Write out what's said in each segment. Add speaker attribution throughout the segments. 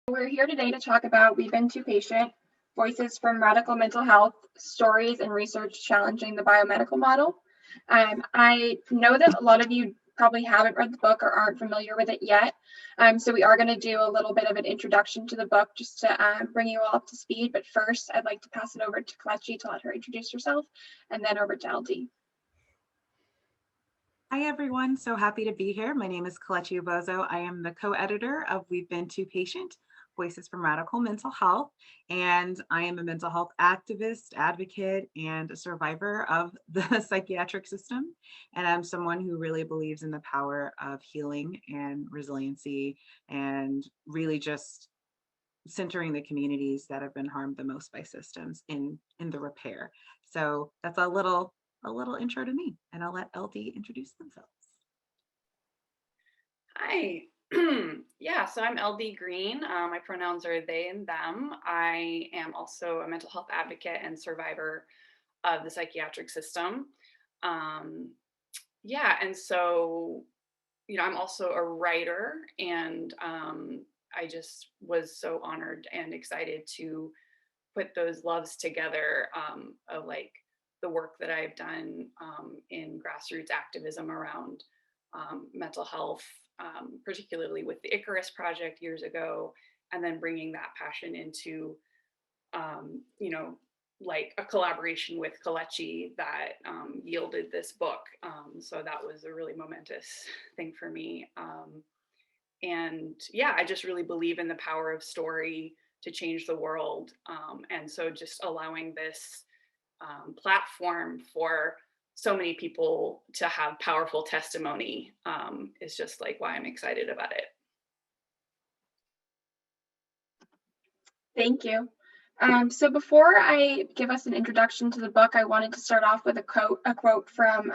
Speaker 1: We're here today to talk about We've Been Too Patient, Voices from Radical Mental Health, Stories and Research Challenging the Biomedical Model. I know that a lot of you probably haven't read the book or aren't familiar with it yet. So we are going to do a little bit of an introduction to the book just to bring you all up to speed. But first, I'd like to pass it over to Kelechi to let her introduce herself, and then over to LD.
Speaker 2: Hi, everyone. So happy to be here. My name is Kelechi Ubozoh. I am the co-editor of We've Been Too Patient, Voices from Radical Mental Health. And I am a mental health activist, advocate, and a survivor of the psychiatric system. And I'm someone who really believes in the power of healing and resiliency and really just centering the communities that have been harmed the most by systems in the repair. So that's a little intro to me, and I'll let LD introduce themselves.
Speaker 3: Hi. Yeah, so I'm LD Green. My pronouns are they and them. I am also a mental health advocate and survivor of the psychiatric system. And so, I'm also a writer, and I just was so honored and excited to put those loves together of like the work that I've done in grassroots activism around mental health, particularly with the Icarus Project years ago, and then bringing that passion into, like a collaboration with Kelechi that yielded this book. So that was a really momentous thing for me. I just really believe in the power of story to change the world. And so just allowing this platform for so many people to have powerful testimony is just like why I'm excited about it.
Speaker 1: Thank you. So before I give us an introduction to the book, I wanted to start off with a quote from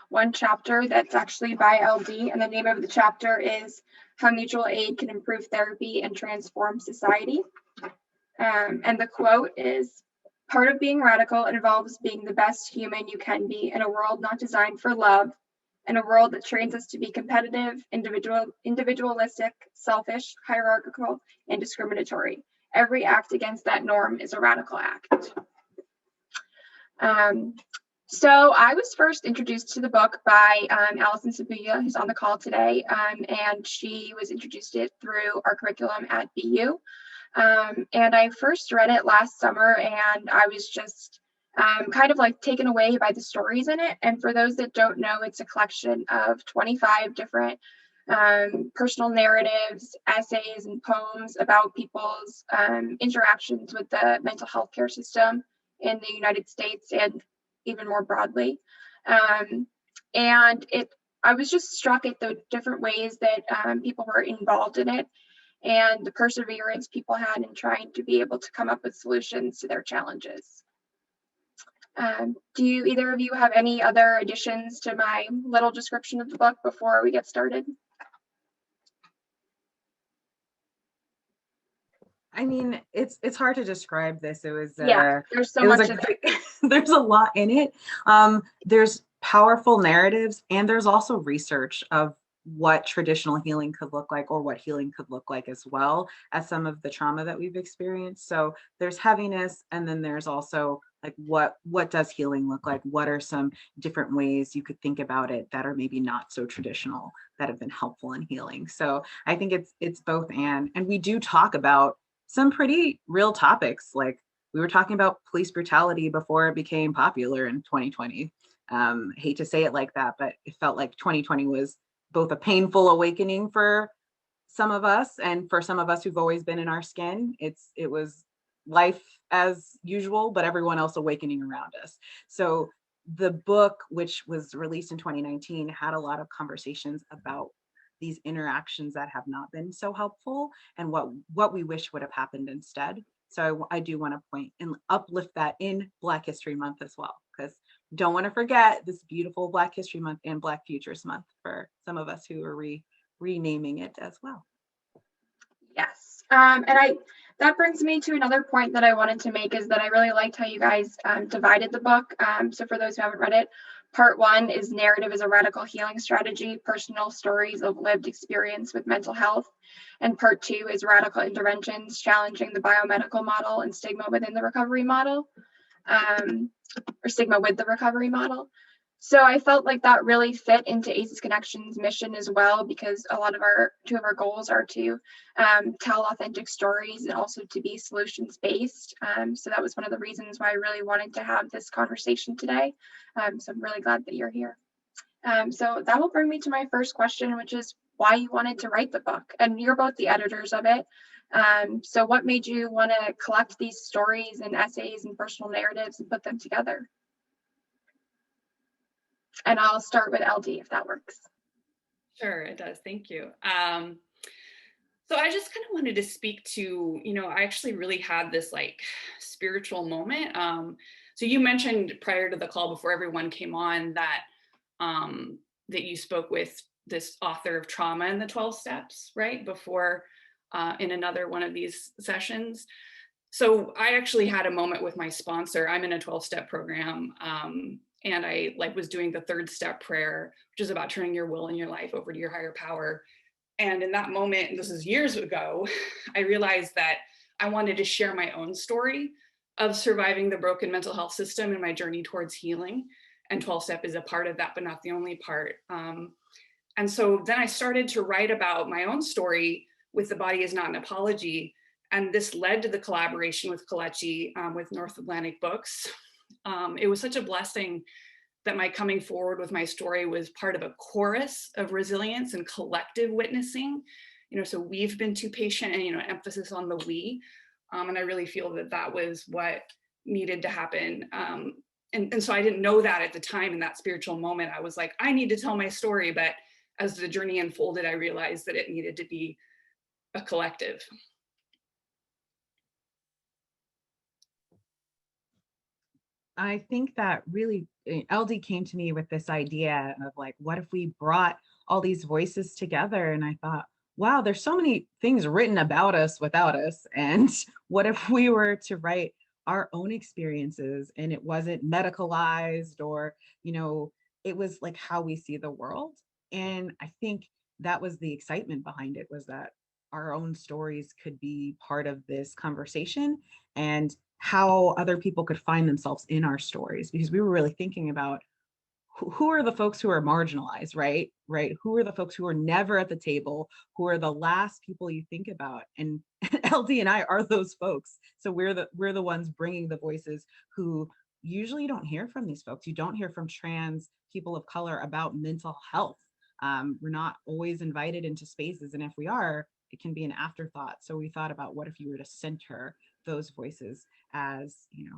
Speaker 1: one chapter that's actually by LD, and the name of the chapter is How Mutual Aid Can Improve Therapy and Transform Society. And the quote is, "Part of being radical involves being the best human you can be in a world not designed for love, in a world that trains us to be competitive, individualistic, selfish, hierarchical, and discriminatory. Every act against that norm is a radical act." So I was first introduced to the book by Alison, who's on the call today, and she was introduced to it through our curriculum at BU. And I first read it last summer, and I was just kind of like taken away by the stories in it. And for those that don't know, it's a collection of 25 different personal narratives, essays, and poems about people's interactions with the mental health care system in the United States and even more broadly. I was just struck at the different ways that people were involved in it and the perseverance people had in trying to be able to come up with solutions to their challenges. Do either of you have any other additions to my little description of the book before we get started?
Speaker 2: I mean, it's hard to describe this. It was
Speaker 1: there's so much of it.
Speaker 2: There's a lot in it. There's powerful narratives, and there's also research of what traditional healing could look like, or what healing could look like, as well as some of the trauma that we've experienced. So there's heaviness, and then there's also like what does healing look like? What are some different ways you could think about it that are maybe not so traditional that have been helpful in healing? So I think it's both and we do talk about some pretty real topics. Like we were talking about police brutality before it became popular in 2020. Hate to say it like that, but it felt like 2020 was both a painful awakening for some of us, and for some of us who've always been in our skin, it was life as usual, but everyone else awakening around us. So the book, which was released in 2019, had a lot of conversations about these interactions that have not been so helpful and what we wish would have happened instead. So I do want to point and uplift that in Black History Month as well, because don't want to forget this beautiful Black History Month and Black Futures Month for some of us who are renaming it as well.
Speaker 1: Yes. That brings me to another point that I wanted to make, is that I really liked how you guys divided the book. So for those who haven't read it, Part 1 is Narrative as a Radical Healing Strategy, Personal Stories of Lived Experience with Mental Health. And Part 2 is Radical Interventions, Challenging the Biomedical Model and Stigma Within the Recovery Model, or Stigma with the Recovery Model. So I felt like that really fit into ACES Connection's mission as well, because two of our goals are to tell authentic stories and also to be solutions based. So that was one of the reasons why I really wanted to have this conversation today. So I'm really glad that you're here. So that will bring me to my first question, which is why you wanted to write the book. And you're both the editors of it. So what made you want to collect these stories and essays and personal narratives and put them together? And I'll start with LD if that works.
Speaker 3: Sure, it does. Thank you. So I just kind of wanted to speak to, I actually really had this like spiritual moment. So you mentioned prior to the call, before everyone came on, that that you spoke with this author of Trauma in the 12 Steps, right? Before in another one of these sessions. So I actually had a moment with my sponsor. I'm in a 12-step program. And I was doing the 3rd step prayer, which is about turning your will and your life over to your higher power. And in that moment, and this is years ago, I realized that I wanted to share my own story of surviving the broken mental health system and my journey towards healing. And 12 step is a part of that, but not the only part. And so then I started to write about my own story with The Body Is Not an Apology. And this led to the collaboration with Kelechi with North Atlantic Books. It was such a blessing that my coming forward with my story was part of a chorus of resilience and collective witnessing. So we've been too patient, and emphasis on the we. And I really feel that that was what needed to happen. And so I didn't know that at the time. In that spiritual moment, I was like, I need to tell my story. But as the journey unfolded, I realized that it needed to be a collective.
Speaker 2: I think that really LD came to me with this idea of like, what if we brought all these voices together? And I thought, wow, there's so many things written about us without us. And what if we were to write our own experiences and it wasn't medicalized, or, it was like how we see the world. And I think that was the excitement behind it, was that our own stories could be part of this conversation, and how other people could find themselves in our stories, because we were really thinking about who are the folks who are marginalized, right? Who are the folks who are never at the table, who are the last people you think about? And LD and I are those folks. So we're the ones bringing the voices who usually don't hear from these folks. You don't hear from trans people of color about mental health. We're not always invited into spaces. And if we are, it can be an afterthought. So we thought about, what if you were to center those voices as,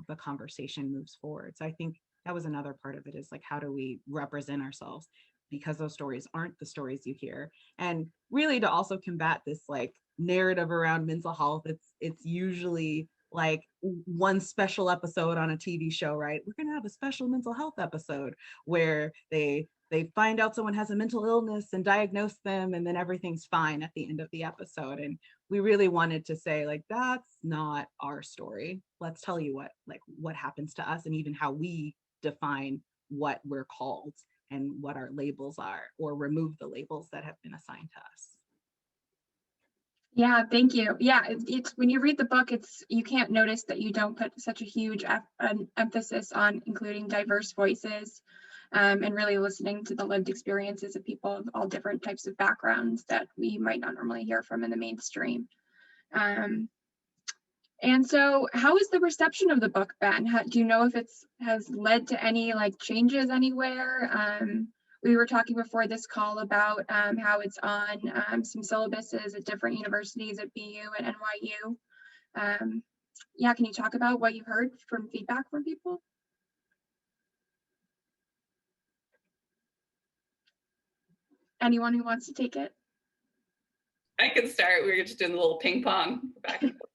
Speaker 2: the conversation moves forward. So I think that was another part of it, is like, how do we represent ourselves? Because those stories aren't the stories you hear. And really, to also combat this like narrative around mental health, it's usually like one special episode on a TV show, right? We're going to have a special mental health episode where they find out someone has a mental illness and diagnose them, and then everything's fine at the end of the episode. And we really wanted to say, like, that's not our story. Let's tell you what happens to us, and even how we define what we're called and what our labels are, or remove the labels that have been assigned to us.
Speaker 1: Yeah, thank you. Yeah, it's when you read the book, you can't notice that you don't put such a huge emphasis on including diverse voices, and really listening to the lived experiences of people of all different types of backgrounds that we might not normally hear from in the mainstream. And so how has the reception of the book been? Do you know if has led to any like changes anywhere? We were talking before this call about how it's on some syllabuses at different universities at BU and NYU. Yeah, can you talk about what you've heard from feedback from people? Anyone who wants to take it?
Speaker 3: I can start. We were just doing a little ping pong back and forth.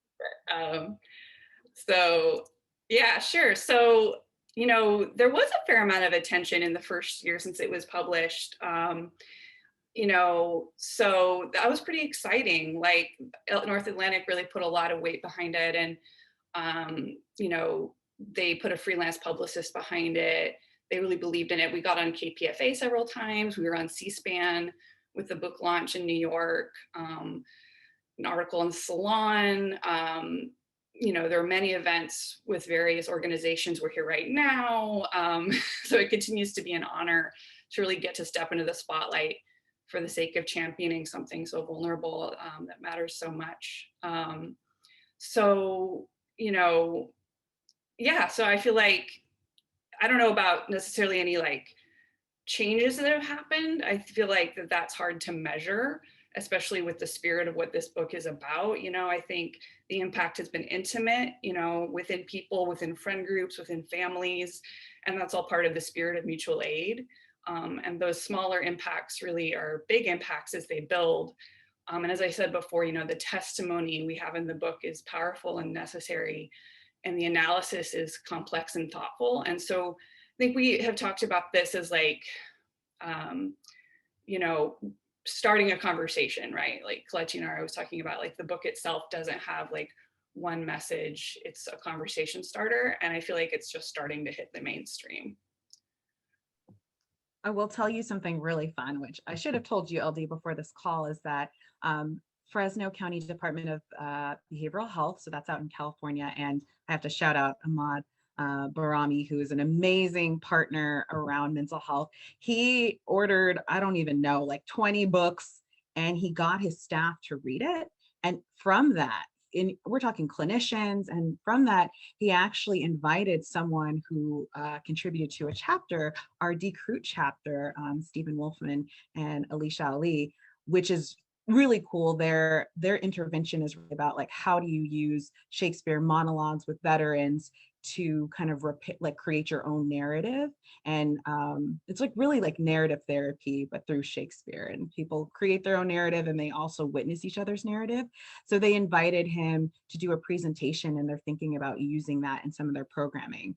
Speaker 3: So yeah, sure. So, there was a fair amount of attention in the first year since it was published. So that was pretty exciting. Like, North Atlantic really put a lot of weight behind it. And, they put a freelance publicist behind it. they really believed in it. We got on KPFA several times. We were on C-SPAN with the book launch in New York, an article in Salon. There are many events with various organizations. We're here right now. So it continues to be an honor to really get to step into the spotlight for the sake of championing something so vulnerable that matters so much. So I feel like, I don't know about necessarily any like changes that have happened. I feel like that's hard to measure, especially with the spirit of what this book is about. I think the impact has been intimate, within people, within friend groups, within families, and that's all part of the spirit of mutual aid. And those smaller impacts really are big impacts as they build. And as I said before, the testimony we have in the book is powerful and necessary, and the analysis is complex and thoughtful. And so I think we have talked about this as like, starting a conversation, right? Like Kelechi and I was talking about, like the book itself doesn't have like one message, it's a conversation starter. And I feel like it's just starting to hit the mainstream.
Speaker 2: I will tell you something really fun, which I should have told you, LD, before this call, is that Fresno County Department of Behavioral Health, so that's out in California, and I have to shout out Ahmad Barami, who is an amazing partner around mental health. He ordered, I don't even know, like 20 books, and he got his staff to read it. And from that, we're talking clinicians, and from that, he actually invited someone who contributed to a chapter, our Decruit chapter, Stephen Wolfman and Alicia Ali, which is really cool. Their intervention is really about like, how do you use Shakespeare monologues with veterans to kind of create your own narrative. And it's like really like narrative therapy, but through Shakespeare, and people create their own narrative and they also witness each other's narrative. So they invited him to do a presentation, and they're thinking about using that in some of their programming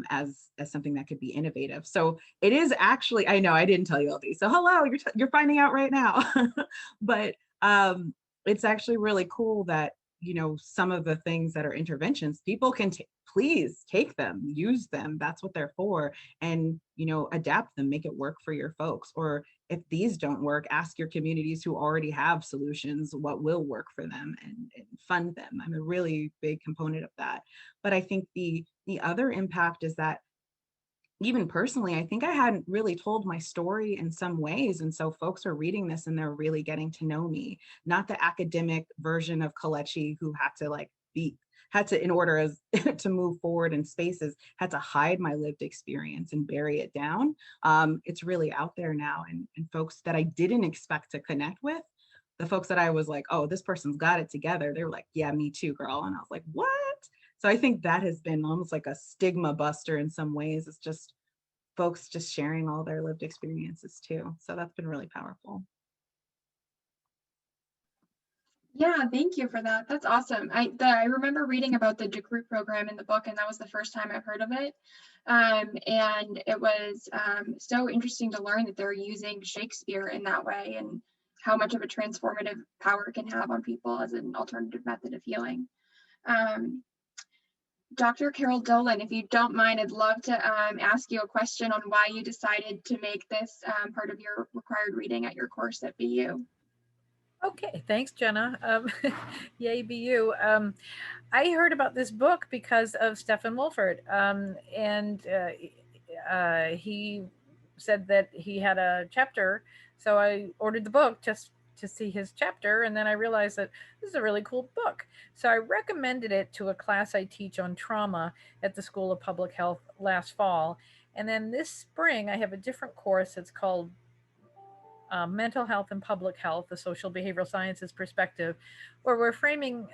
Speaker 2: as something that could be innovative. So it is actually, I know I didn't tell you all these. So hello, you're finding out right now. But it's actually really cool that, some of the things that are interventions, people can please take them, use them. That's what they're for. And, adapt them, make it work for your folks. Or if these don't work, ask your communities who already have solutions what will work for them, and fund them. I'm a really big component of that. But I think the other impact is that, even personally, I think I hadn't really told my story in some ways. And so folks are reading this and they're really getting to know me, not the academic version of Kelechi who had to, in order as to move forward in spaces, had to hide my lived experience and bury it down. It's really out there now. And folks that I didn't expect to connect with, the folks that I was like, oh, this person's got it together, they were like, yeah, me too, girl. And I was like, what? So I think that has been almost like a stigma buster in some ways. It's just folks just sharing all their lived experiences too. So that's been really powerful.
Speaker 1: Yeah, thank you for that. That's awesome. I remember reading about the Decruit program in the book, and that was the first time I've heard of it. And it was so interesting to learn that they're using Shakespeare in that way, and how much of a transformative power it can have on people as an alternative method of healing. Dr. Carol Dolan, if you don't mind, I'd love to ask you a question on why you decided to make this part of your required reading at your course at BU.
Speaker 4: Okay, thanks, Jenna. Yay, BU. I heard about this book because of Stephen Wolford, and he said that he had a chapter, so I ordered the book just to see his chapter, and then I realized that this is a really cool book. So I recommended it to a class I teach on trauma at the School of Public Health last fall, and then this spring I have a different course. It's called Mental Health and Public Health, the Social Behavioral Sciences Perspective, where we're framing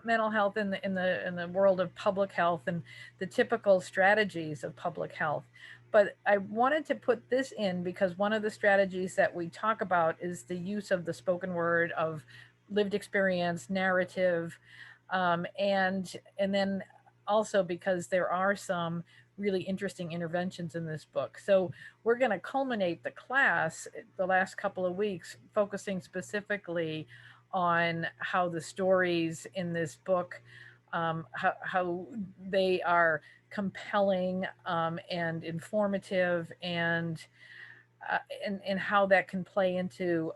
Speaker 4: mental health in the world of public health and the typical strategies of public health. But I wanted to put this in because one of the strategies that we talk about is the use of the spoken word, of lived experience, narrative, and then also because there are some really interesting interventions in this book. So we're going to culminate the class the last couple of weeks focusing specifically on how the stories in this book how they are compelling and informative, and how that can play into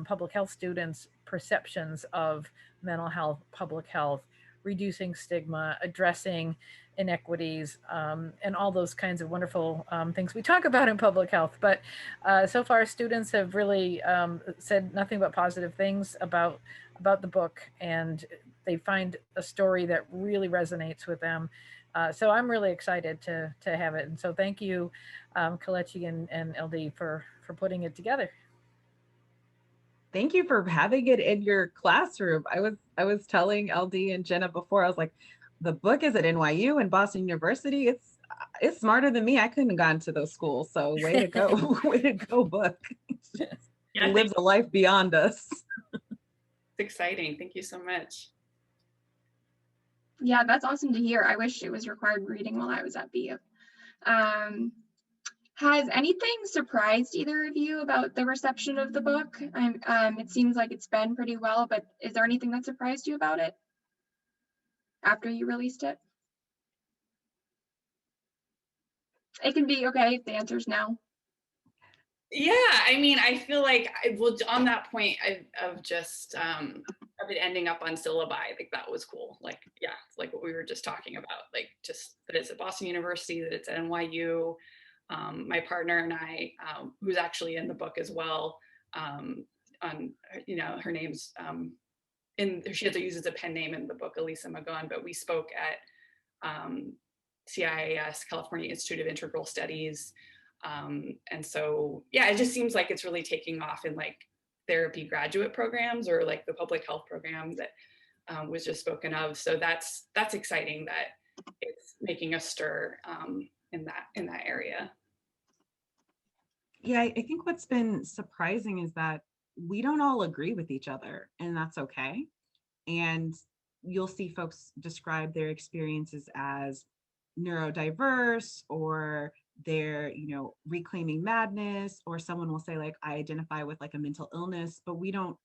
Speaker 4: public health students' perceptions of mental health, public health, reducing stigma, addressing inequities, and all those kinds of wonderful things we talk about in public health. But so far, students have really said nothing but positive things about the book, and they find a story that really resonates with them. So I'm really excited to have it. And so thank you, Kelechi and LD for putting it together.
Speaker 2: Thank you for having it in your classroom. I was telling LD and Jenna before, I was like, the book is at NYU and Boston University. It's smarter than me. I couldn't have gone to those schools. So way to go. Way to go, book. It lives a life beyond us.
Speaker 3: It's exciting. Thank you so much.
Speaker 1: Yeah, that's awesome to hear. I wish it was required reading while I was at BU. Has anything surprised either of you about the reception of the book? It seems like it's been pretty well, but is there anything that surprised you about it after you released it? It can be okay if the answer's no.
Speaker 3: Yeah, I mean, I feel like, well, on that point of just of it ending up on syllabi, I think that was cool. Like, yeah, like what we were just talking about, like just that it's at Boston University, that it's at NYU. My partner and I, who's actually in the book as well, her name's she uses a pen name in the book, Elisa Magon, but we spoke at CIAS, California Institute of Integral Studies. And so, yeah, it just seems like it's really taking off in like therapy graduate programs, or like the public health program that was just spoken of. So that's exciting that it's making a stir in that area.
Speaker 2: Yeah, I think what's been surprising is that we don't all agree with each other, and that's okay. And you'll see folks describe their experiences as neurodiverse, or they're, reclaiming madness, or someone will say like, I identify with like a mental illness, but we don't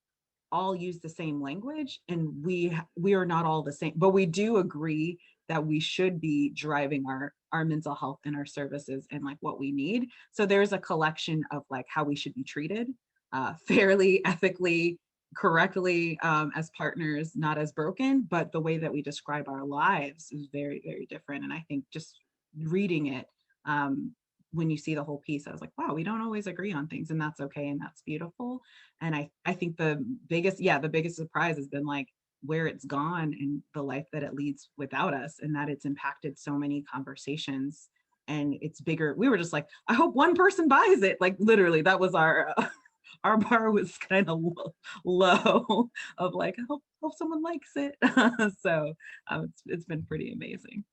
Speaker 2: all use the same language, and we are not all the same, but we do agree that we should be driving our mental health and our services and like what we need. So there's a collection of like how we should be treated fairly, ethically, correctly, as partners, not as broken, but the way that we describe our lives is very, very different. And I think just reading it, when you see the whole piece, I was like, wow, we don't always agree on things, and that's okay, and that's beautiful. And I think the biggest surprise has been like where it's gone and the life that it leads without us, and that it's impacted so many conversations, and it's bigger. We were just like, I hope one person buys it. Like literally, that was our bar was kind of low of like, I hope someone likes it. So it's been pretty amazing.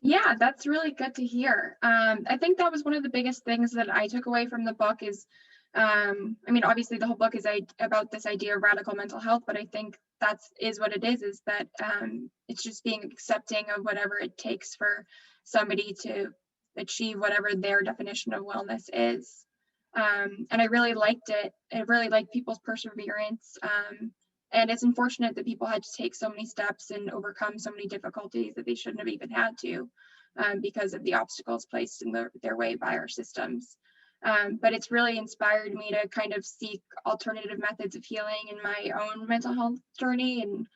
Speaker 1: Yeah, that's really good to hear. I think that was one of the biggest things that I took away from the book is, obviously the whole book is about this idea of radical mental health, but I think is what it is that it's just being accepting of whatever it takes for somebody to achieve whatever their definition of wellness is. And I really liked it. I really liked people's perseverance. And it's unfortunate that people had to take so many steps and overcome so many difficulties that they shouldn't have even had to, because of the obstacles placed in their way by our systems. But it's really inspired me to kind of seek alternative methods of healing in my own mental health journey, and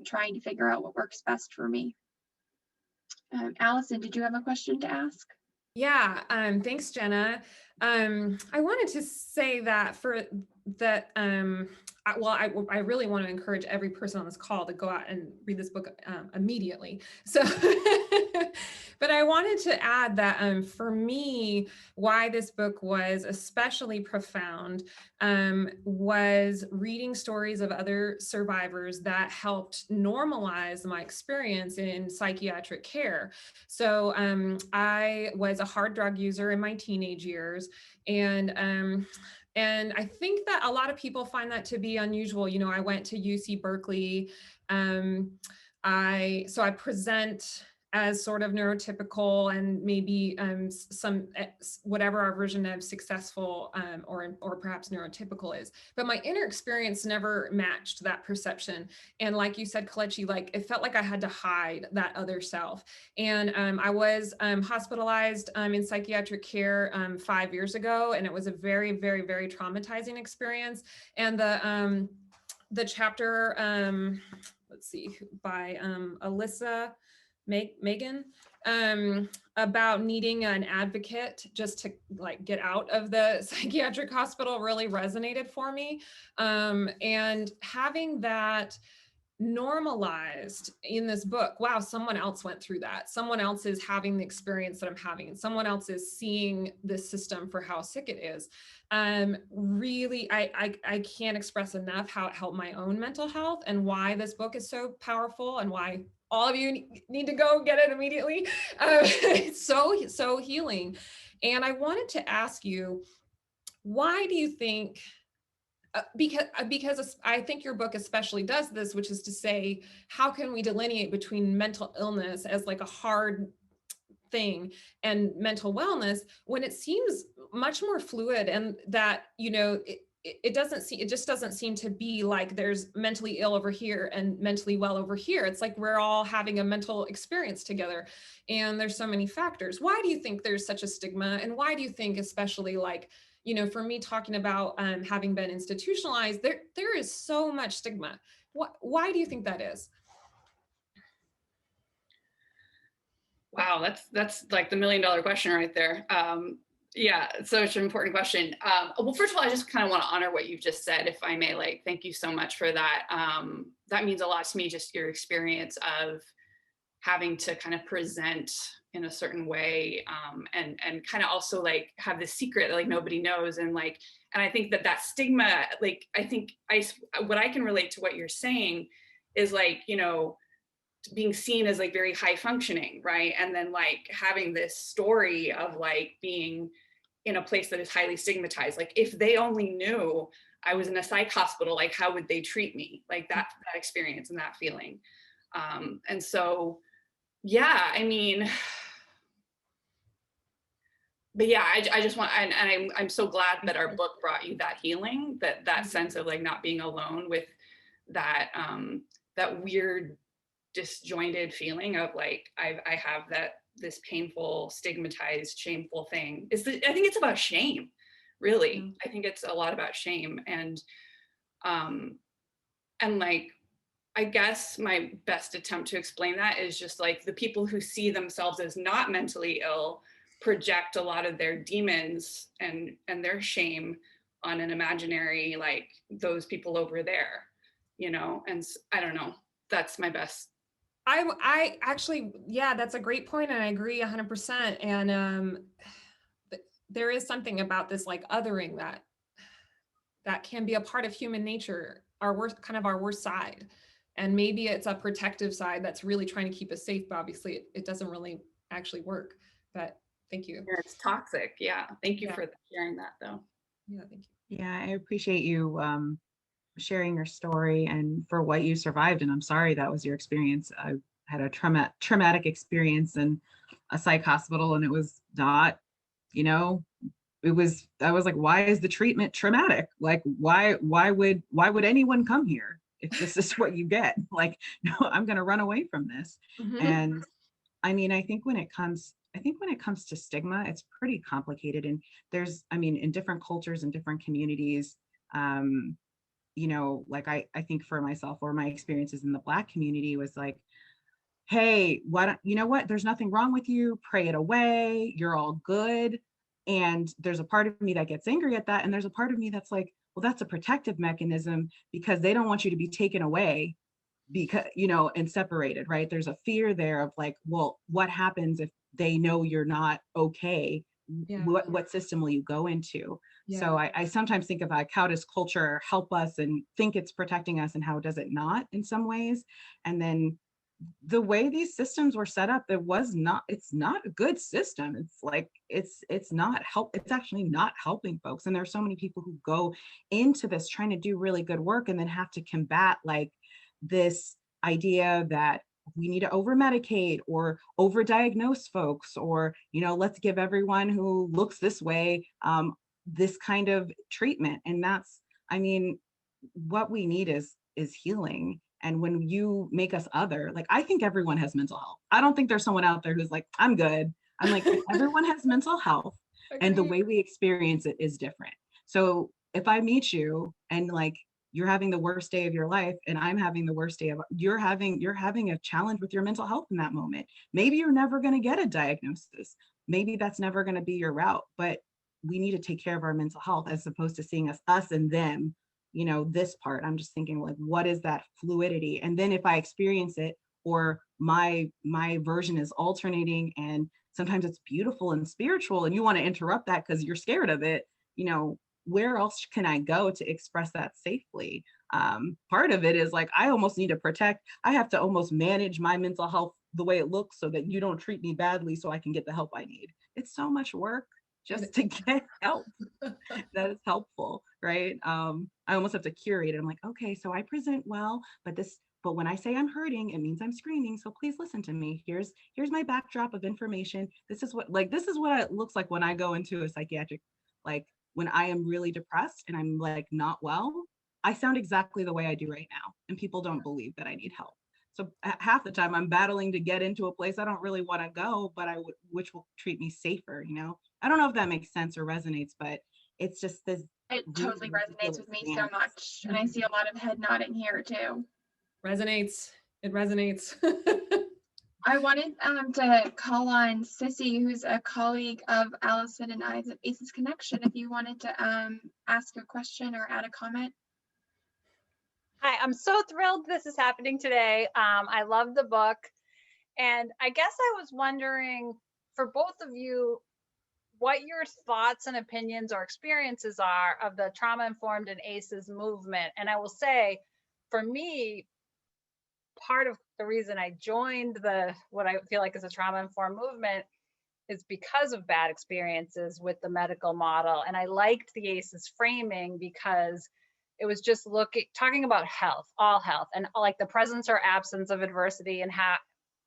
Speaker 1: trying to figure out what works best for me. Alison, did you have a question to ask?
Speaker 5: Yeah, thanks, Jenna. I wanted to say that I really want to encourage every person on this call to go out and read this book immediately. So, but I wanted to add that for me, why this book was especially profound was reading stories of other survivors that helped normalize my experience in psychiatric care. So I was a hard drug user in my teenage years, and I think that a lot of people find that to be unusual. I went to UC Berkeley. I present as sort of neurotypical and maybe some whatever our version of successful or perhaps neurotypical is. But my inner experience never matched that perception. And like you said, Kelechi, like it felt like I had to hide that other self. And I was hospitalized in psychiatric care 5 years ago, and it was a very, very, very traumatizing experience. And the chapter, let's see, by Alyssa Megan, about needing an advocate just to like get out of the psychiatric hospital really resonated for me. And having that normalized in this book, wow, someone else went through that. Someone else is having the experience that I'm having, and someone else is seeing this system for how sick it is. Really, I can't express enough how it helped my own mental health and why this book is so powerful and why all of you need to go get it immediately. It's so healing. And I wanted to ask you, why do you think, because I think your book especially does this, which is to say, how can we delineate between mental illness as like a hard thing and mental wellness when it seems much more fluid, and that, you know, it just doesn't seem to be like there's mentally ill over here and mentally well over here. It's like we're all having a mental experience together, and there's so many factors. Why do you think there's such a stigma, and why do you think, especially like, you know, for me talking about having been institutionalized, there is so much stigma. Why do you think that is?
Speaker 3: Wow, that's like the $1 million question right there. Yeah, such an important question. Well, first of all, I just kind of want to honor what you've just said, if I may. Like, thank you so much for that. That means a lot to me, just your experience of having to kind of present in a certain way, and kind of also like have this secret that like nobody knows, and I think that stigma, like I think what I can relate to what you're saying is like, you know, being seen as like very high functioning, right? And then like having this story of like being in a place that is highly stigmatized. Like if they only knew I was in a psych hospital, like how would they treat me? Like that experience and that feeling. And so, yeah, I mean, but yeah, I just want, and I'm so glad that our book brought you that healing, that sense of like not being alone with that, that weird disjointed feeling of like, I have this painful, stigmatized, shameful thing. I think it's about shame, really. Mm-hmm. I think it's a lot about shame. And like, I guess my best attempt to explain that is just like the people who see themselves as not mentally ill project a lot of their demons and their shame on an imaginary, like those people over there, you know? And I don't know, that's my best.
Speaker 5: I actually, yeah, that's a great point, and I agree 100%. And there is something about this like othering that can be a part of human nature, our worst side. And maybe it's a protective side that's really trying to keep us safe, but obviously it doesn't really actually work. But thank you.
Speaker 3: Yeah, it's toxic. Yeah. Thank you for sharing that though.
Speaker 5: Yeah, thank you.
Speaker 2: Yeah, I appreciate you sharing your story and for what you survived. And I'm sorry that was your experience. I had a traumatic experience in a psych hospital, and it was not, you know, I was like, why is the treatment traumatic? Like, why would anyone come here if this is what you get? Like, no, I'm going to run away from this. Mm-hmm. And I mean, I think when it comes to stigma, it's pretty complicated. And there's, I mean, in different cultures and different communities, you know, like I think for myself, or my experiences in the Black community was like, hey, you know what? There's nothing wrong with you. Pray it away. You're all good. And there's a part of me that gets angry at that. And there's a part of me that's like, well, that's a protective mechanism because they don't want you to be taken away because, you know, and separated, right? There's a fear there of like, well, what happens if they know you're not okay? Yeah. What system will you go into? Yeah. So I sometimes think of like, how does culture help us and think it's protecting us, and how does it not in some ways? And then the way these systems were set up, it's not a good system. It's like, it's actually not helping folks. And there's so many people who go into this trying to do really good work and then have to combat like this idea that we need to over medicate or over diagnose folks, or, you know, let's give everyone who looks this way this kind of treatment. And that's, I mean, what we need is healing. And when you make us other, like, I think everyone has mental health. I don't think there's someone out there who's like, I'm good. I'm like, everyone has mental health, and the way we experience it is different. So if I meet you and like you're having the worst day of your life and I'm having the worst day of, you're having a challenge with your mental health in that moment. Maybe you're never going to get a diagnosis. Maybe that's never going to be your route, but we need to take care of our mental health as opposed to seeing us and them, you know, this part. I'm just thinking, like, what is that fluidity? And then if I experience it, or my version is alternating, and sometimes it's beautiful and spiritual, and you want to interrupt that because you're scared of it, you know, where else can I go to express that safely? Part of it is like, I almost need to protect, I have to almost manage my mental health the way it looks so that you don't treat me badly so I can get the help I need. It's so much work just to get help that is helpful, right? I almost have to curate it. I'm like, okay, so I present well, but when I say I'm hurting, it means I'm screaming. So please listen to me. Here's my backdrop of information. This is what it looks like when I go into a psychiatric, like when I am really depressed and I'm like not well, I sound exactly the way I do right now. And people don't believe that I need help. So half the time I'm battling to get into a place I don't really want to go, but which will treat me safer, you know? I don't know if that makes sense or resonates, but it's just this.
Speaker 1: It totally resonates with me so much. And I see a lot of head nodding here too.
Speaker 5: Resonates. It resonates.
Speaker 1: I wanted to call on Sissy, who's a colleague of Alison and I's at ACES Connection, if you wanted to ask a question or add a comment.
Speaker 6: Hi, I'm so thrilled this is happening today. I love the book. And I guess I was wondering, for both of you, what your thoughts and opinions or experiences are of the trauma-informed and ACEs movement. And I will say, for me, part of the reason I joined what I feel like is a trauma-informed movement is because of bad experiences with the medical model. And I liked the ACEs framing because it was just talking about health, all health, and like the presence or absence of adversity and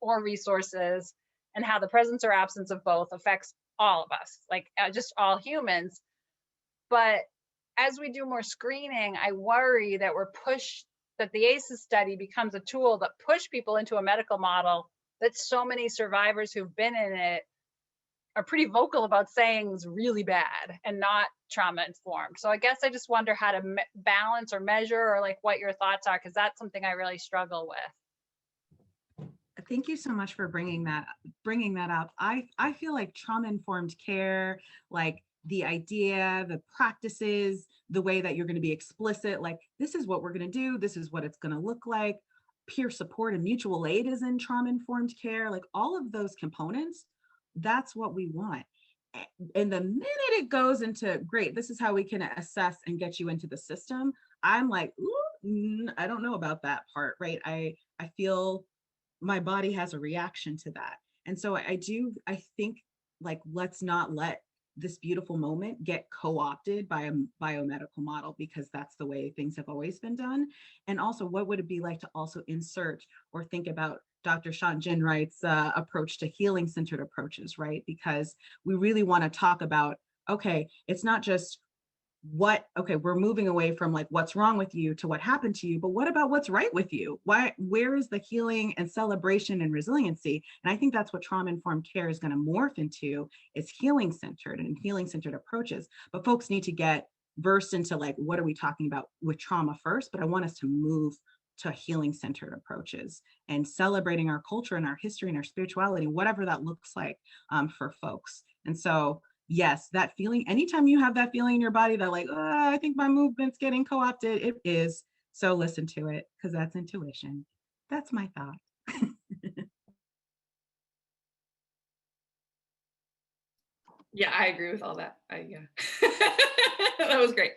Speaker 6: or resources, and how the presence or absence of both affects all of us, like just all humans. But as we do more screening, I worry that that the ACEs study becomes a tool that push people into a medical model that so many survivors who've been in it are pretty vocal about saying is really bad and not trauma informed. So I guess I just wonder how to balance or measure, or like what your thoughts are, because that's something I really struggle with.
Speaker 2: Thank you so much for bringing that up. I feel like trauma-informed care, like the idea, the practices, the way that you're going to be explicit, like this is what we're going to do, this is what it's going to look like. Peer support and mutual aid is in trauma-informed care, like all of those components, that's what we want. And the minute it goes into, great, this is how we can assess and get you into the system, I'm like, ooh, I don't know about that part, right? I feel my body has a reaction to that. And so I think, like, let's not let this beautiful moment get co-opted by a biomedical model, because that's the way things have always been done. And also, what would it be like to also insert or think about Dr. Sean Ginwright's approach to healing-centered approaches, right? Because we really want to talk about, okay, it's not just we're moving away from like what's wrong with you to what happened to you, but what about what's right with you? Where is the healing and celebration and resiliency? And I think that's what trauma-informed care is going to morph into, is healing-centered and healing-centered approaches. But folks need to get versed into like, what are we talking about with trauma first? But I want us to move to healing-centered approaches and celebrating our culture and our history and our spirituality, whatever that looks like for folks. And so yes, that feeling, anytime you have that feeling in your body that like, I think my movement's getting co-opted, it is. So listen to it, because that's intuition. That's my thought.
Speaker 3: Yeah, I agree with all that. Yeah. That was great.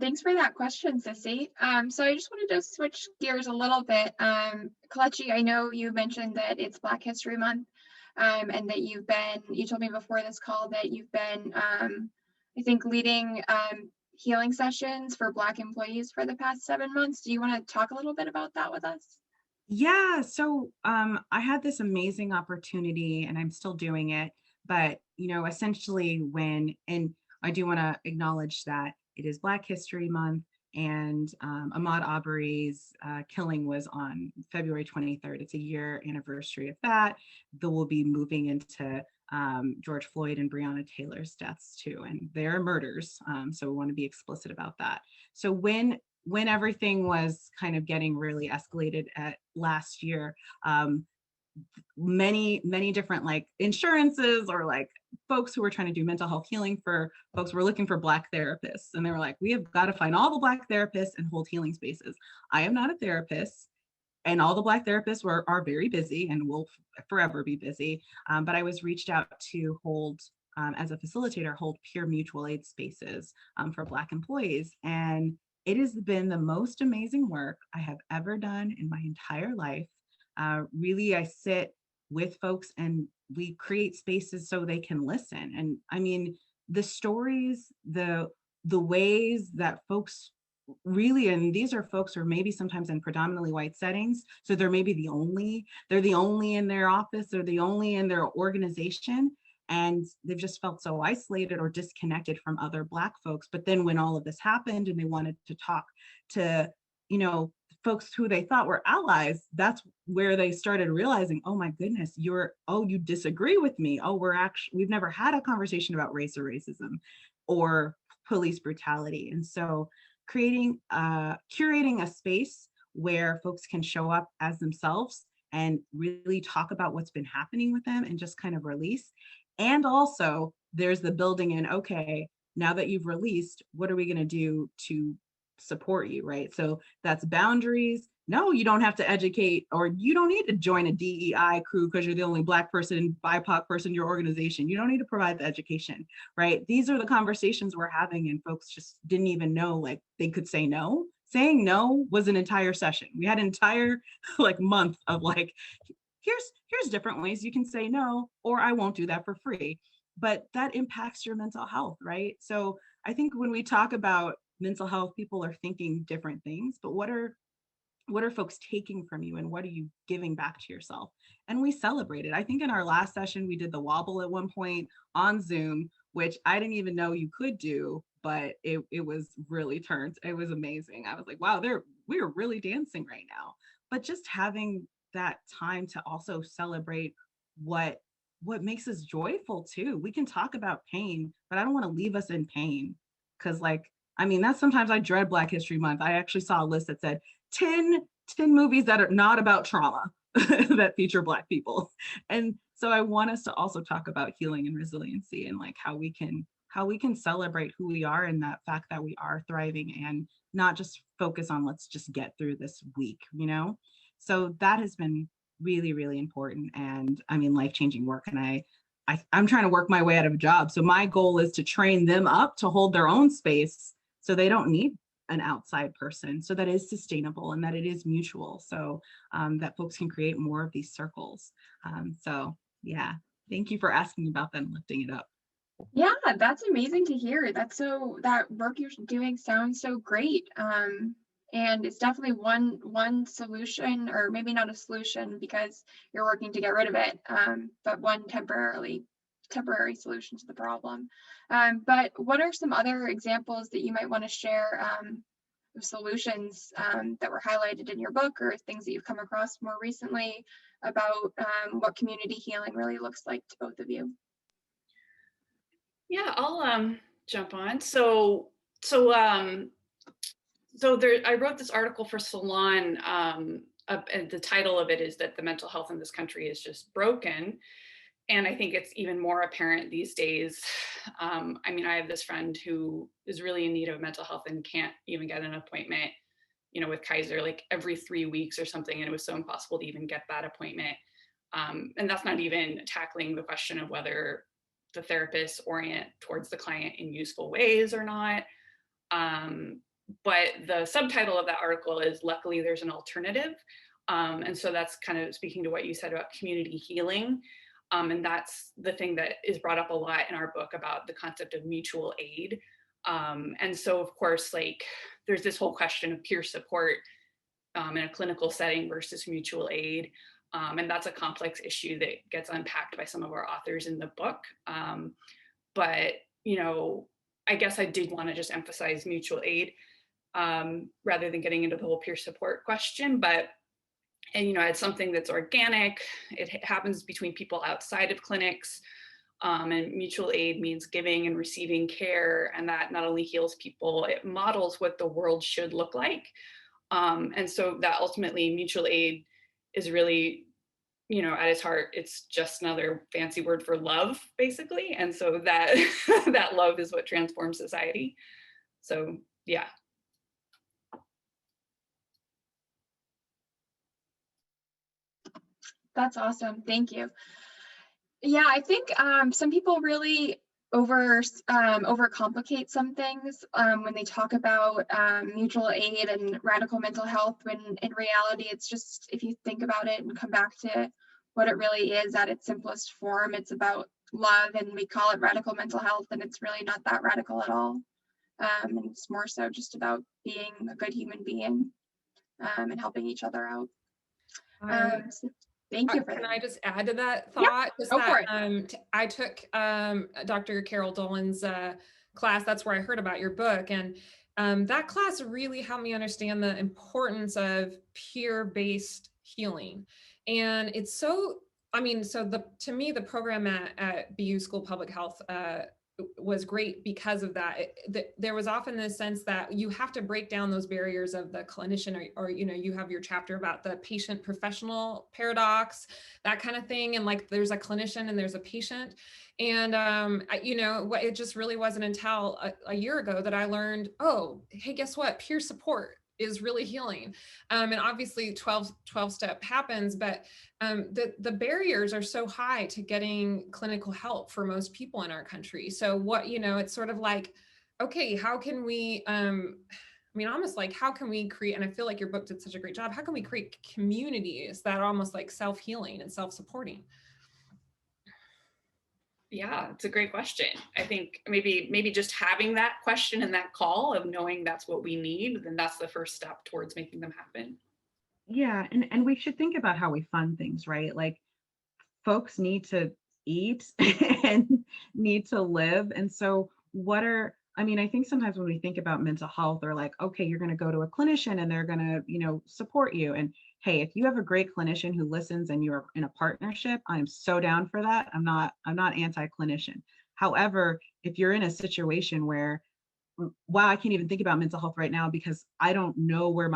Speaker 1: Thanks for that question, Sissy. So I just wanted to switch gears a little bit. Kelechi, I know you mentioned that it's Black History Month. And that you told me before this call that you've been, I think, leading healing sessions for Black employees for the past 7 months. Do you want to talk a little bit about that with us?
Speaker 2: Yeah, so I had this amazing opportunity and I'm still doing it. But, essentially and I do want to acknowledge that it is Black History Month, and Ahmaud Arbery's killing was on February 23rd. It's a year anniversary of that. Though we'll be moving into George Floyd and Breonna Taylor's deaths too, and they're murders. So we want to be explicit about that. So when everything was kind of getting really escalated at last year, many different like insurances or like folks who were trying to do mental health healing for folks were looking for Black therapists, and they were like, we have got to find all the Black therapists and hold healing spaces. I am not a therapist, and all the Black therapists are very busy and will forever be busy, but I was reached out to hold as a facilitator, hold peer mutual aid spaces for Black employees. And it has been the most amazing work I have ever done in my entire life. Really, I sit with folks and we create spaces so they can listen. And I mean, the stories, the ways that folks really, and these are folks who are maybe sometimes in predominantly white settings, so they're maybe they're the only in their office or the only in their organization, and they've just felt so isolated or disconnected from other Black folks. But then when all of this happened and they wanted to talk to folks who they thought were allies, that's where they started realizing, oh my goodness, you disagree with me. Oh, we've never had a conversation about race or racism or police brutality. And so curating a space where folks can show up as themselves and really talk about what's been happening with them and just kind of release. And also there's the building in, okay, now that you've released, what are we going to do to support you, right? So that's boundaries. No, you don't have to educate, or you don't need to join a DEI crew because you're the only Black person, BIPOC person in your organization. You don't need to provide the education, right? These are the conversations we're having, and folks just didn't even know like they could say no. Saying no was an entire session. We had an entire like month of like, here's different ways you can say no, or I won't do that for free. But that impacts your mental health, right? So I think when we talk about mental health, people are thinking different things, but what are folks taking from you, and what are you giving back to yourself? And we celebrated. I think in our last session, we did the wobble at one point on Zoom, which I didn't even know you could do, but it was really turned. It was amazing. I was like, wow, we're really dancing right now. But just having that time to also celebrate what makes us joyful too. We can talk about pain, but I don't want to leave us in pain. Because that's sometimes I dread Black History Month. I actually saw a list that said 10 movies that are not about trauma that feature Black people. And so I want us to also talk about healing and resiliency, and like how we can celebrate who we are and that fact that we are thriving, and not just focus on let's just get through this week, So that has been really, really important, and life-changing work. And I'm trying to work my way out of a job. So my goal is to train them up to hold their own space so they don't need an outside person, so that is sustainable and that it is mutual, so that folks can create more of these circles. So yeah, thank you for asking about that and lifting it up.
Speaker 1: Yeah, that's amazing to hear. That work you're doing sounds so great. And it's definitely one solution, or maybe not a solution because you're working to get rid of it, but one temporary solution to the problem. But what are some other examples that you might want to share of solutions that were highlighted in your book, or things that you've come across more recently about what community healing really looks like to both of you?
Speaker 3: Yeah, I'll jump on. So I wrote this article for Salon, and the title of it is that the mental health in this country is just broken. And I think it's even more apparent these days. I have this friend who is really in need of mental health and can't even get an appointment, with Kaiser like every 3 weeks or something. And it was so impossible to even get that appointment. And that's not even tackling the question of whether the therapists orient towards the client in useful ways or not. But the subtitle of that article is "Luckily There's an Alternative." And so that's kind of speaking to what you said about community healing. And that's the thing that is brought up a lot in our book about the concept of mutual aid. And so, of course, like there's this whole question of peer support in a clinical setting versus mutual aid. And that's a complex issue that gets unpacked by some of our authors in the book. But, you know, I guess I did want to just emphasize mutual aid rather than getting into the whole peer support question. But, and, you know, it's something that's organic. It happens between people outside of clinics. And mutual aid means giving and receiving care. And that not only heals people, it models what the world should look like. And so that ultimately mutual aid is really, you know, at its heart, it's just another fancy word for love, basically. And so that that love is what transforms society. So yeah.
Speaker 1: That's awesome. Thank you. Yeah, I think some people really overcomplicate some things when they talk about mutual aid and radical mental health, when in reality it's just, if you think about it and come back to what it really is at its simplest form, it's about love, and we call it radical mental health, and it's really not that radical at all. And it's more so just about being a good human being and helping each other out. So thank you for that.
Speaker 5: Can I just add to that thought?
Speaker 1: Yeah, go for it.
Speaker 5: I took Dr. Carol Dolan's class. That's where I heard about your book. And that class really helped me understand the importance of peer-based healing. And it's so, I mean, so to me, the program at BU School of Public Health was great because of that. There was often this sense that you have to break down those barriers of the clinician, or you know, you have your chapter about the patient professional paradox, that kind of thing. And like, there's a clinician and there's a patient. And, you know, it just really wasn't until a year ago that I learned, oh, hey, guess what? Peer support is really healing. And obviously 12 step happens, but the barriers are so high to getting clinical help for most people in our country. So what, you know, it's sort of like, okay, how can we, I mean, almost like, how can we create, and I feel like your book did such a great job, how can we create communities that are almost like self-healing and self-supporting?
Speaker 3: Yeah, it's a great question. I think maybe just having that question and that call of knowing that's what we need, then that's the first step towards making them happen.
Speaker 2: Yeah, and we should think about how we fund things, right? Like, folks need to eat and need to live. And so I mean, I think sometimes when we think about mental health, they're like, okay, you're going to go to a clinician and they're going to, you know, support you. And hey, if you have a great clinician who listens and you're in a partnership, I'm so down for that. I'm not anti-clinician. However, if you're in a situation where, wow, I can't even think about mental health right now because I don't know where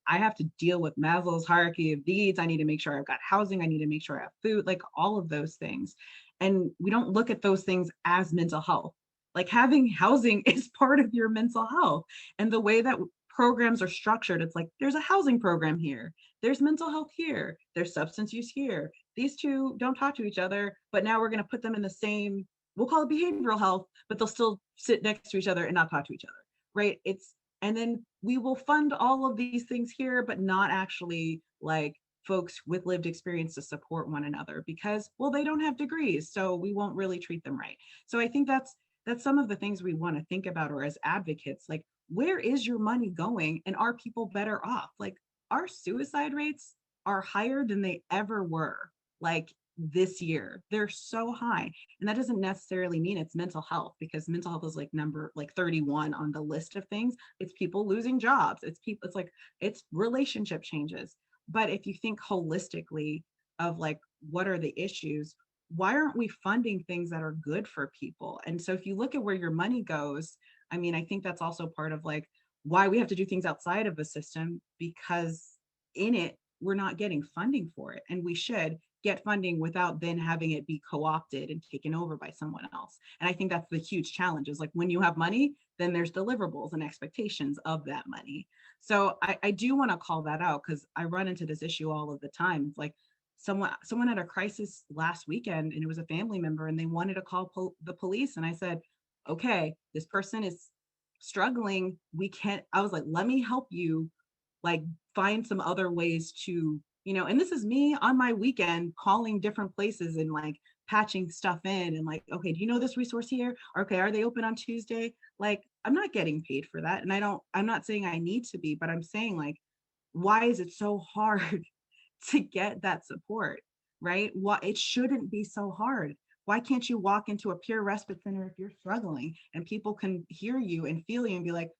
Speaker 2: I have to deal with Maslow's hierarchy of needs. I need to make sure I've got housing. I need to make sure I have food, like all of those things. And we don't look at those things as mental health. Like, having housing is part of your mental health. And the way that programs are structured, it's like, there's a housing program here, there's mental health here, there's substance use here. These two don't talk to each other, but now we're going to put them in the same, we'll call it behavioral health, but they'll still sit next to each other and not talk to each other, right? And then we will fund all of these things here, but not actually like folks with lived experience to support one another because, well, they don't have degrees, so we won't really treat them right. So I think that's some of the things we want to think about, or as advocates, like, where is your money going and are people better off? Like, our suicide rates are higher than they ever were. Like, this year, they're so high. And that doesn't necessarily mean it's mental health, because mental health is like number 31 on the list of things. It's people losing jobs. It's relationship changes. But if you think holistically of like, what are the issues? Why aren't we funding things that are good for people? And so if you look at where your money goes, I mean, I think that's also part of like why we have to do things outside of the system, because in it, we're not getting funding for it. And we should get funding without then having it be co-opted and taken over by someone else. And I think that's the huge challenge, is like, when you have money, then there's deliverables and expectations of that money. So I do want to call that out, because I run into this issue all of the time. It's like, someone had a crisis last weekend and it was a family member and they wanted to call the police. And I said, okay, this person is struggling. I was like, let me help you, like, find some other ways to, and this is me on my weekend calling different places and like patching stuff in and like, okay, do you know this resource here? Okay, are they open on Tuesday? Like, I'm not getting paid for that. And I'm not saying I need to be, but I'm saying like, why is it so hard to get that support, right? Why it shouldn't be so hard. Why can't you walk into a peer respite center if you're struggling and people can hear you and feel you and be like,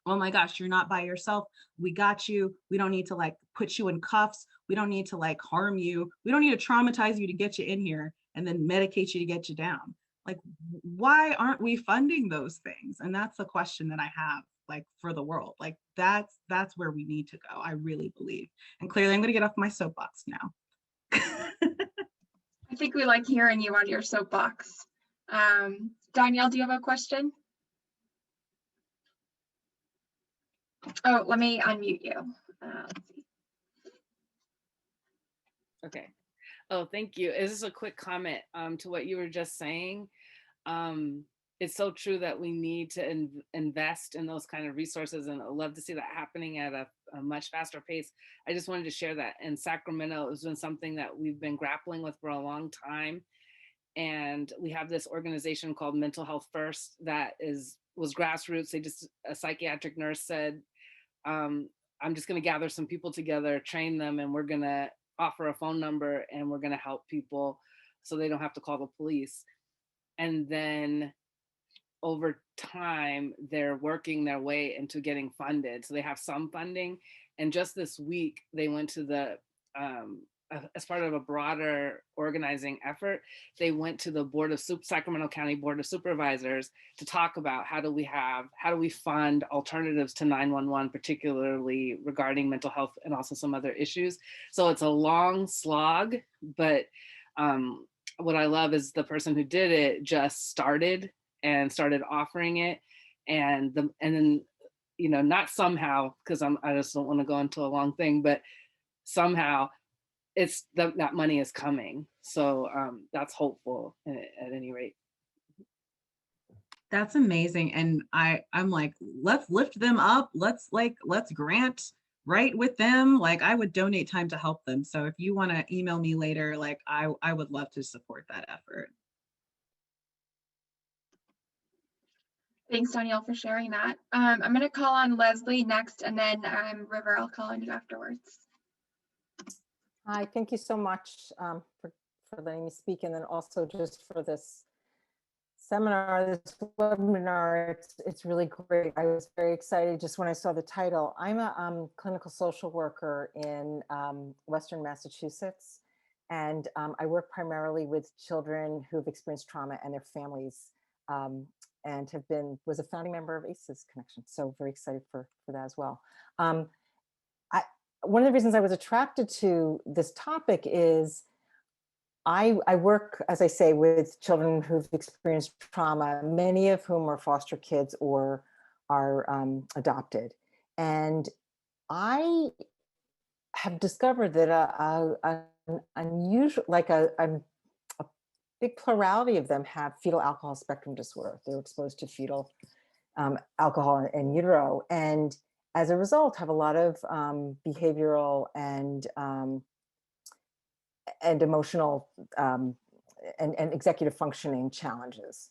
Speaker 2: oh my gosh, you're not by yourself. We got you. We don't need to like put you in cuffs. We don't need to like harm you. We don't need to traumatize you to get you in here and then medicate you to get you down. Like, why aren't we funding those things? And that's the question that I have, like, for the world. Like, that's where we need to go, I really believe. And clearly I'm going to get off my soapbox now.
Speaker 1: I think we like hearing you on your soapbox. Danielle, do you have a question? Oh, let me unmute you. Let's see.
Speaker 7: Okay. Oh, thank you. This is a quick comment to what you were just saying. It's so true that we need to invest in those kind of resources, and I love to see that happening at a much faster pace. I just wanted to share that in Sacramento, it's been something that we've been grappling with for a long time. And we have this organization called Mental Health First that was grassroots. A psychiatric nurse said, I'm just going to gather some people together, train them, and we're going to offer a phone number and we're going to help people so they don't have to call the police. And then over time, they're working their way into getting funded. So they have some funding. And just this week, they went to the, as part of a broader organizing effort, they went to the Sacramento County Board of Supervisors to talk about how do we fund alternatives to 911, particularly regarding mental health and also some other issues. So it's a long slog, but what I love is the person who did it just started offering it, and then, you know, not somehow, because I just don't want to go into a long thing, but somehow it's that money is coming. So that's hopeful at any rate.
Speaker 2: That's amazing. And I'm like, let's lift them up. Let's grant right with them. Like, I would donate time to help them. So if you want to email me later, like I would love to support that effort.
Speaker 1: Thanks, Danielle, for sharing that. I'm going to call on Leslie next, and then River, I'll call on you afterwards.
Speaker 8: Hi, thank you so much for letting me speak, and then also just for this seminar, this webinar. It's really great. I was very excited just when I saw the title. I'm a clinical social worker in Western Massachusetts, and I work primarily with children who've experienced trauma and their families, and was a founding member of ACEs Connection. So very excited for that as well. One of the reasons I was attracted to this topic is I work, as I say, with children who've experienced trauma, many of whom are foster kids or are adopted. And I have discovered that an unusual, like a big plurality of them have fetal alcohol spectrum disorder. They're exposed to fetal alcohol in utero, and as a result have a lot of behavioral and emotional and executive functioning challenges.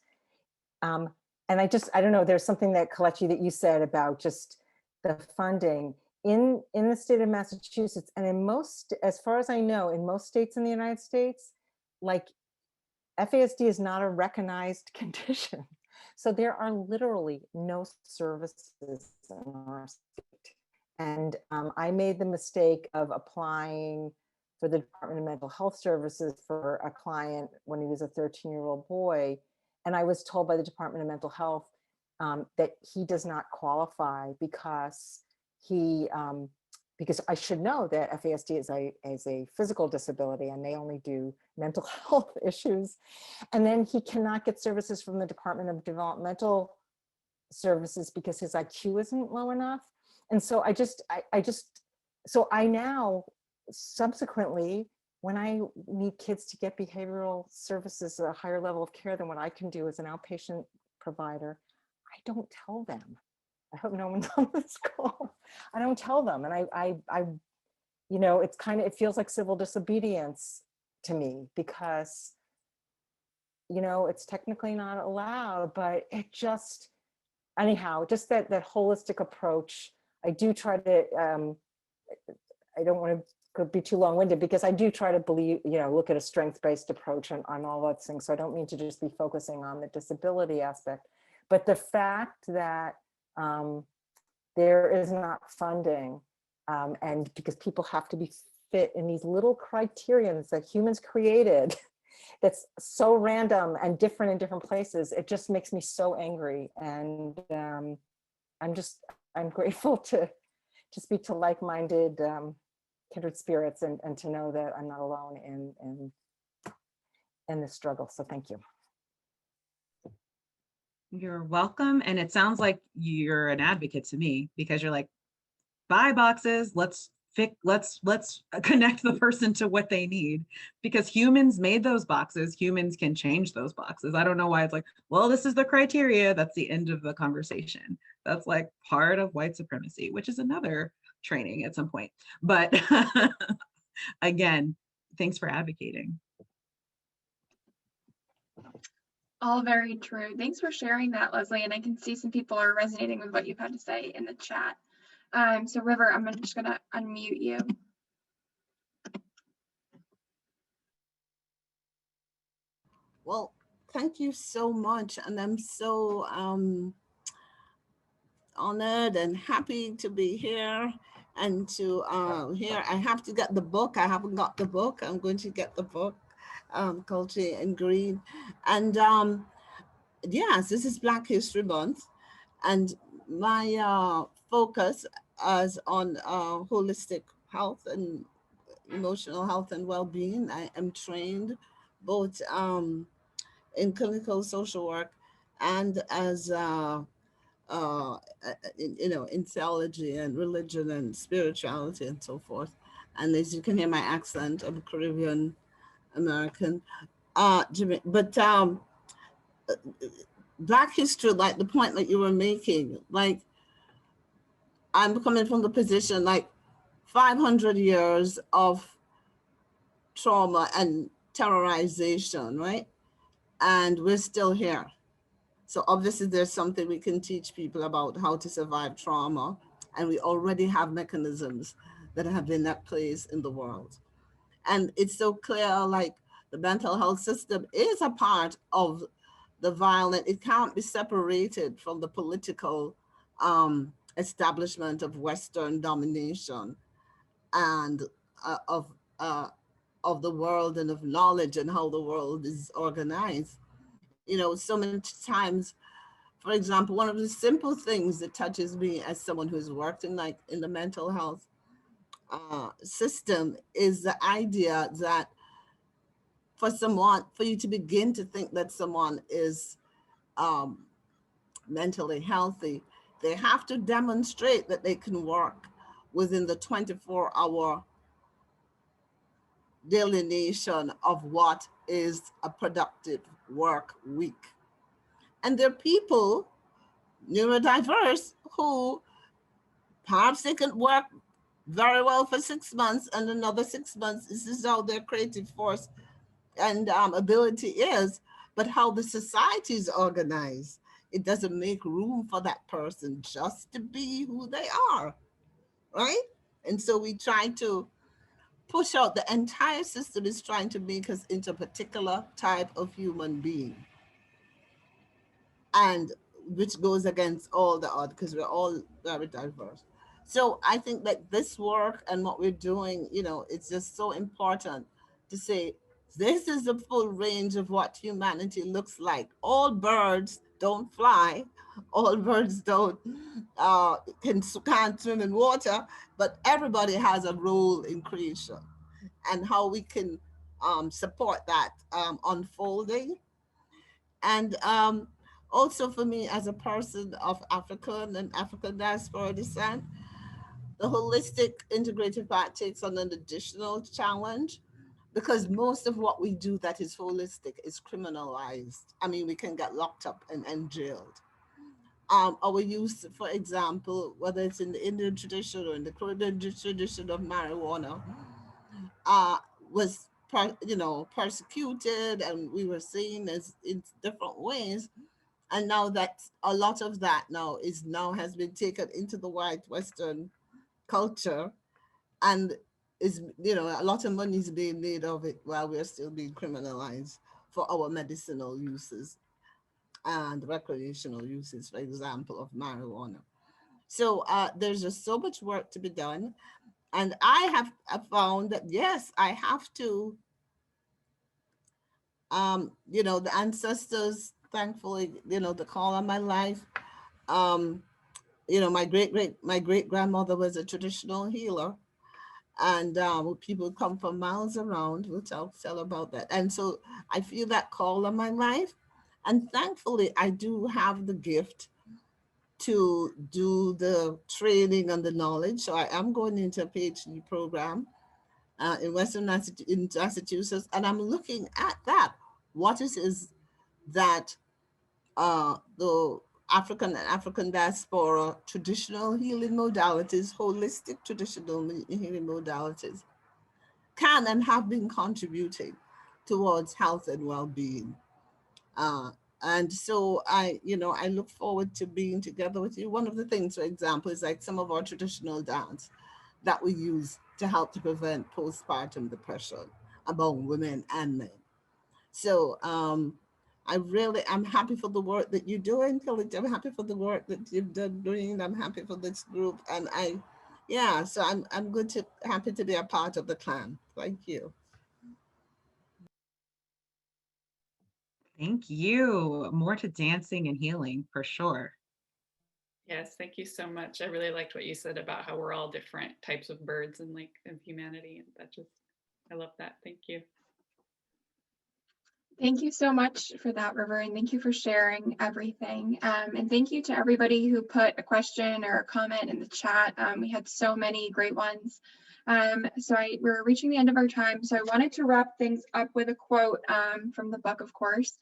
Speaker 8: And I don't know, there's something that Kelechi that you said about just the funding in the state of Massachusetts, and in most, as far as I know, in most states in the United States, like FASD is not a recognized condition. So there are literally no services in our state. And I made the mistake of applying for the Department of Mental Health Services for a client when he was a 13-year-old boy. And I was told by the Department of Mental Health that he does not qualify because because I should know that FASD is a physical disability and they only do mental health issues. And then he cannot get services from the Department of Developmental Services because his IQ isn't low enough. And so I now subsequently, when I need kids to get behavioral services at a higher level of care than what I can do as an outpatient provider, I don't tell them. I hope no one's on this call. I don't tell them. And I you know, it feels like civil disobedience to me because, you know, it's technically not allowed, but it just, anyhow, just that holistic approach. I do try to, I don't want to be too long-winded, because I do try to believe, look at a strength-based approach on all those things. So I don't mean to just be focusing on the disability aspect, but the fact that there is not funding, and because people have to be fit in these little criterions that humans created, that's so random and different in different places, it just makes me so angry. And I'm grateful to speak to like-minded, kindred spirits, and to know that I'm not alone in this struggle. So thank you.
Speaker 2: You're welcome. And it sounds like you're an advocate to me, because you're like, buy boxes, let's connect the person to what they need, because humans made those boxes. Humans can change those boxes. I don't know why it's like, well, this is the criteria. That's the end of the conversation. That's like part of white supremacy, which is another training at some point. But again, thanks for advocating.
Speaker 1: All very true. Thanks for sharing that, Leslie. And I can see some people are resonating with what you've had to say in the chat. So River, I'm just gonna unmute you.
Speaker 9: Well, thank you so much. And I'm so honored and happy to be here and to hear. I have to get the book. I haven't got the book. I'm going to get the book, Culture and Greed. And yes, this is Black History Month. And my focus is on holistic health and emotional health and well-being. I am trained both in clinical social work and as in theology and religion and spirituality and so forth. And as you can hear my accent, I'm Caribbean American. But Black history, like the point that you were making, like I'm coming from the position, like 500 years of trauma and terrorization, right? And we're still here. So obviously there's something we can teach people about how to survive trauma. And we already have mechanisms that have been at place in the world. And it's so clear, like the mental health system is a part of the violent, it can't be separated from the political establishment of Western domination and of the world and of knowledge and how the world is organized. So many times, for example, one of the simple things that touches me as someone who's worked in the mental health system is the idea that for you to begin to think that someone is mentally healthy, they have to demonstrate that they can work within the 24-hour delineation of what is a productive work week. And there are people, neurodiverse, who perhaps they can work very well for 6 months, and another 6 months, this is how their creative force and ability is, but how the society is organized, it doesn't make room for that person just to be who they are, right? And so we try to push out, the entire system is trying to make us into a particular type of human being. And which goes against all the odds, because we're all very diverse. So I think that this work and what we're doing, it's just so important to say, this is the full range of what humanity looks like. All birds don't fly, all birds can't swim in water, but everybody has a role in creation, and how we can support that unfolding. And also for me, as a person of African and African diaspora descent, the holistic integrative path takes on an additional challenge, because most of what we do that is holistic is criminalized. I mean, we can get locked up and jailed. Our use, for example, whether it's in the Indian tradition or in the Caribbean tradition of marijuana, was persecuted, and we were seen as in different ways. And now that a lot of that now has been taken into the white Western culture, and is, you know, a lot of money is being made of it while we're still being criminalized for our medicinal uses and recreational uses, for example, of marijuana. So there's just so much work to be done. And I found that, yes, I have to, you know, the ancestors, thankfully, you know, the call on my life. You know, my great grandmother was a traditional healer, and people come from miles around. We'll tell about that. And so I feel that call on my life, and thankfully I do have the gift to do the training and the knowledge. So I am going into a PhD program in in Massachusetts, and I'm looking at that. What is that the African diaspora traditional healing modalities, holistic traditional healing modalities, can and have been contributing towards health and well-being. And so I look forward to being together with you. One of the things, for example, is like some of our traditional dance that we use to help to prevent postpartum depression among women and men. So I'm happy for the work that you're doing, Kelechi. I'm happy for the work that you've done doing. I'm happy for this group. And so I'm happy to be a part of the clan. Thank you.
Speaker 2: Thank you. More to dancing and healing for sure.
Speaker 3: Yes, thank you so much. I really liked what you said about how we're all different types of birds and like of humanity. And I love that. Thank you.
Speaker 1: Thank you so much for that, River, and thank you for sharing everything. And thank you to everybody who put a question or a comment in the chat. We had so many great ones. We're reaching the end of our time, so I wanted to wrap things up with a quote from the book, of course.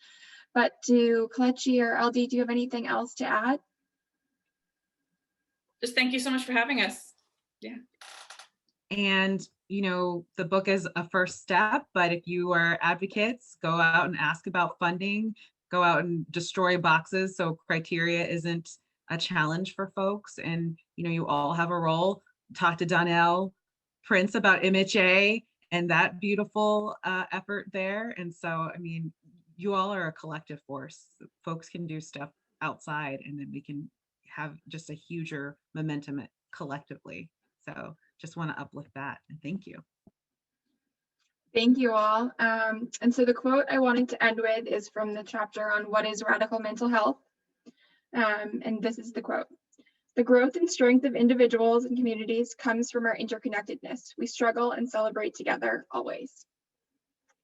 Speaker 1: But do Kelechi or LD, do you have anything else to add?
Speaker 3: Just thank you so much for having us. Yeah.
Speaker 2: And, you know, the book is a first step, but if you are advocates, go out and ask about funding, go out and destroy boxes so criteria isn't a challenge for folks. And, you know, you all have a role. Talk to Donnell Prince about MHA and that beautiful effort there. And so, I mean, you all are a collective force. Folks can do stuff outside, and then we can have just a huger momentum collectively. So just want to uplift that, and thank you.
Speaker 1: Thank you all. And so the quote I wanted to end with is from the chapter on what is radical mental health. And this is the quote. The growth and strength of individuals and communities comes from our interconnectedness. We struggle and celebrate together always.